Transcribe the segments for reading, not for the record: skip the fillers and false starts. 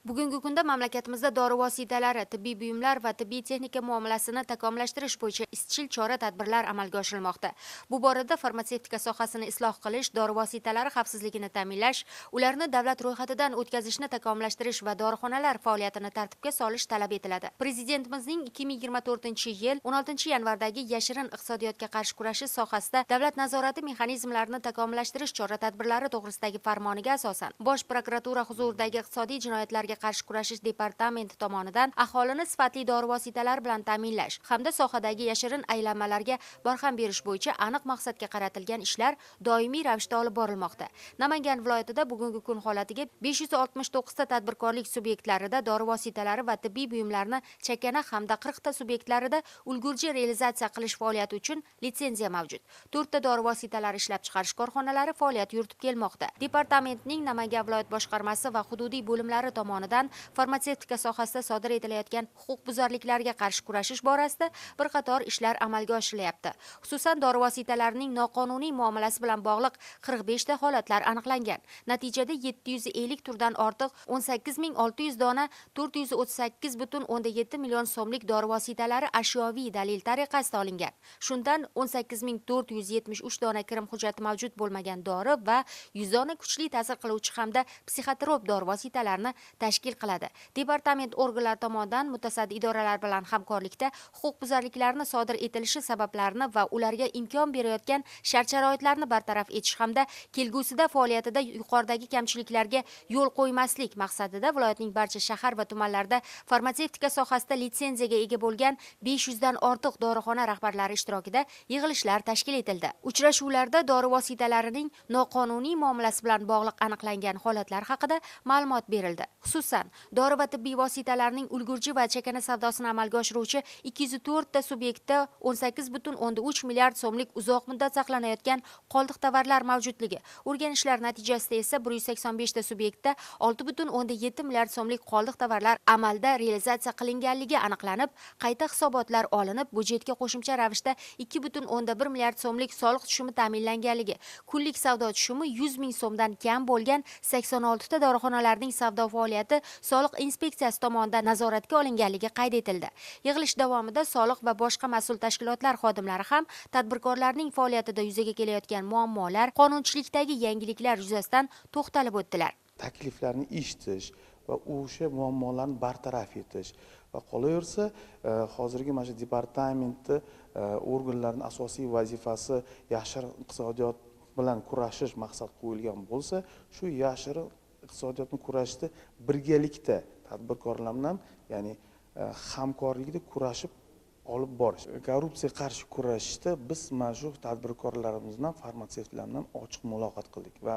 Bugungi kunda mamlakatimizda dori vositalari, tibbiy buyumlar va tibbiy texnika muomalasini takomillashtirish bo'yicha izchil chora-tadbirlar amalga oshirilmoqda. Bu borada farmatsevtika sohasini isloh qilish, dori vositalari xavfsizligini ta'minlash, ularni davlat ro'yxatidan o'tkazishni takomillashtirish va dorixonalar faoliyatini tartibga solish talab etiladi. Prezidentimizning 2024-yil 16-yanvardagi yashirin iqtisodiyotga qarshi kurashish sohasida davlat nazorati mexanizmlarini takomillashtirish chora-tadbirlari to'g'risidagi farmoniga asosan Bosh prokuratura huzuridagi iqtisodiy jinoyatlarga qarshi kurashish departamenti tomonidan aholini sifatli dori vositalari bilan ta'minlash hamda sohadagi yashirin aylanmalarga barham berish bo'yicha aniq maqsadga qaratilgan ishlar doimiy ravishda olib borilmoqda. Namangan viloyatida bugungi kun holatiga 569 ta tadbirkorlik subyektlarida dori vositalari va tibbiy buyumlarni chakana hamda 40 ta subyektlarida ulgurji realizatsiya qilish faoliyati uchun litsenziya mavjud. 4 ta dori vositalari ishlab chiqarish korxonalari faoliyat yuritib kelmoqda. Departamentning Namangan viloyat boshqarmasi va hududiy bo'limlari tomonidan farmatsevtika sohasida sodir etilayotgan huquqbuzarliklarga qarshi kurashish borasida bir qator ishlar amalga oshirilyapti. Xususan, dori vositalarining noqonuniy muomalasi bilan bog'liq 45 ta holatlar aniqlangan. Natijada 750 turdan ortiq 18600 dona 438,7 million so'mlik dori vositalari ashyoviy dalil tariqasida olingan. Shundan 18473 dona kirim hujjati mavjud bo'lmagan dori va 100 dona kuchli ta'sir qiluvchi hamda psixotrop dori vositalarini tashkil qiladi. Departament organlari tomonidan mutasaddi idoralar bilan hamkorlikda huquqbuzarliklarni sodir etilishi sabablarini va ularga imkon berayotgan shart-sharoitlarni bartaraf etish hamda kelgusida faoliyatida yuqoridagi kamchiliklarga yo'l qo'ymaslik maqsadida viloyatning barcha shahar va tumanlarida farmatsevtika sohasida litsenziyaga ega bo'lgan 500 dan ortiq dorixona rahbarlari ishtirokida yig'ilishlar tashkil etildi. Uchrashuvlarda dori vositalarining noqonuniy muomalasi bilan bog'liq aniqlangan holatlar haqida ma'lumot berildi. Xususan, dori va tibbiy vositalarning ulgurji va chakana savdosini amalga oshiruvchi 204 ta subyektda 18,3 milliard so'mlik uzoq muddat saqlanayotgan qoldiq tovarlar mavjudligi, o'rganishlar natijasida esa 185 ta subyektda 6,7 milliard so'mlik qoldiq tovarlar amalda realizatsiya qilinganligi aniqlanib, qayta hisobotlar olinib, budjetga qo'shimcha ravishda 2,1 milliard so'mlik soliq tushumi ta'minlanganligi, kunlik savdo tushumi 100 ming so'mdan kam bo'lgan 86 ta dorixonalarning savdo faoliyati soliq inspeksiyasi tomonidan nazoratga olinganligi qayd etildi. Yig'ilish davomida soliq va boshqa mas'ul tashkilotlar xodimlari ham tadbirkorlarning faoliyatida yuzaga kelayotgan muammolar, qonunchilikdagi yangiliklar yuzasidan to'xtalib o'tdilar. Takliflarni eshitish va o'sha muammolarni bartaraf etish va qolaversa, hozirgi mana shu departamentni organlarining asosiy vazifasi yashirin iqtisodiyot bilan kurashish maqsad qo'yilgan bo'lsa, shu yashirin iqtisodiyotni kurashishda birgalikda tadbirkorlar bilan, ya'ni hamkorlikda kurashib olib borish. Korrupsiyaga qarshi kurashishda biz mana shu tadbirkorlarimiz bilan, farmatsevtlar bilan ochiq muloqot qildik va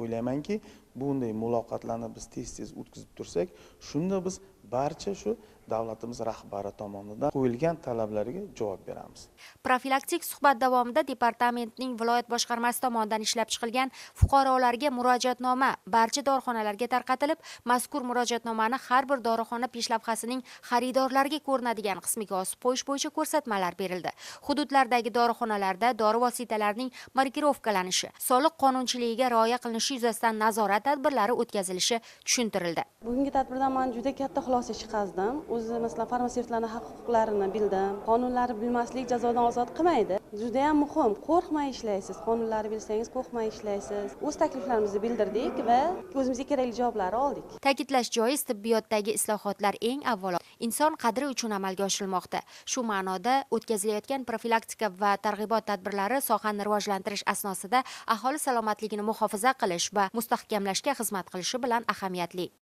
o'ylaymanki, bunday muloqotlarni biz tez-tez o'tkazib tursak, shunda biz barcha shu davlatimiz rahbari tomonidan qo'yilgan talablarga javob beramiz. Profilaktik suhbat davomida departamentning viloyat boshqarmasi tomonidan ishlab chiqilgan fuqarolarga murojaatnoma barcha dorixonalarga tarqatilib, mazkur murojaatnomani har bir dorixona peshlavhasining xaridorlarga ko'rinadigan qismiga osib qo'yish bo'yicha ko'rsatmalar berildi. Hududlardagi dorixonalarda dori vositalarining markirovkalanishi, soliq qonunchiligiga rioya qilinishi yuzasidan nazorat tadbirlari o'tkazilishi tushuntirildi. Bugungi tadbirdan men juda katta xulosa chiqazdim. O'zi masalan farmatsevtlarning haq-huquqlarini bildim. Qonunlarni bilmaslik jazodan ozod qilmaydi. Juda ham muhim. Qo'rqmay ishlaysiz. Qonunlarni bilsangiz qo'rqmay ishlaysiz. O'z takliflarimizni bildirdik va o'zimizga kerakli javoblarni oldik. Ta'kidlash joiz, tibbiyotdagi islohotlar eng avvalo inson qadri uchun amalga oshirilmoqda. Shu ma'noda o'tkazilayotgan profilaktika va targ'ibot tadbirlari sohani rivojlantirish asnosida aholi salomatligini muhofaza qilish va mustahkamlashga xizmat qilishi bilan ahamiyatli.